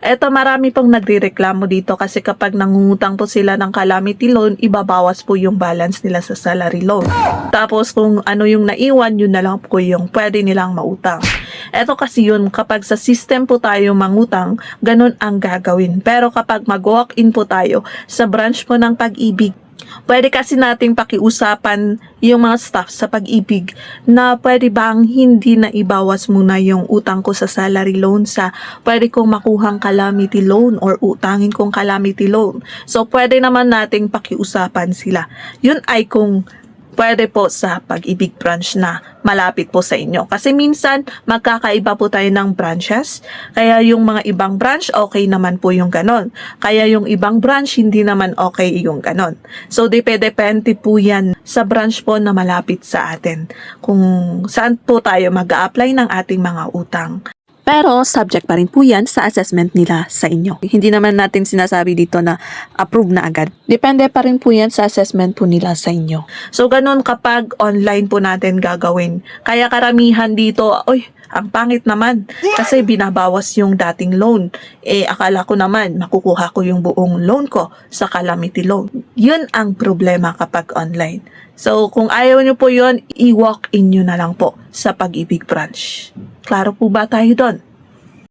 Eto, marami pong nagrereklamo dito kasi kapag nangungutang po sila ng calamity loan, ibabawas po yung balance nila sa salary loan. Tapos kung ano yung naiwan, yun na lang po yung pwede nilang mautang. Eto kasi yun, kapag sa system po tayo mangutang, ganun ang gagawin. Pero kapag mag-walk-in po tayo sa branch po ng Pag-ibig, pwede kasi nating pakiusapan yung mga staff sa Pag-ibig na pwede bang hindi na ibawas muna yung utang ko sa salary loan sa pwede kong makuhang calamity loan or utangin kong calamity loan. So pwede naman nating pakiusapan sila. Yun ay kung pwede po sa Pag-ibig branch na malapit po sa inyo. Kasi minsan, magkakaiba po tayo ng branches. Kaya yung mga ibang branch, okay naman po yung ganon. Kaya yung ibang branch, hindi naman okay yung ganon. So, depende po yan sa branch po na malapit sa atin. Kung saan po tayo mag-a-apply ng ating mga utang. Pero subject pa rin po yan sa assessment nila sa inyo. Hindi naman natin sinasabi dito na approve na agad. Depende pa rin po yan sa assessment po nila sa inyo. So ganun kapag online po natin gagawin. Kaya karamihan dito, ang pangit naman kasi binabawas yung dating loan. Akala ko naman makukuha ko yung buong loan ko sa calamity loan. Yun ang problema kapag online. So kung ayaw nyo po yun, i-walk in nyo na lang po sa Pag-ibig branch. Klaro po ba tayo doon?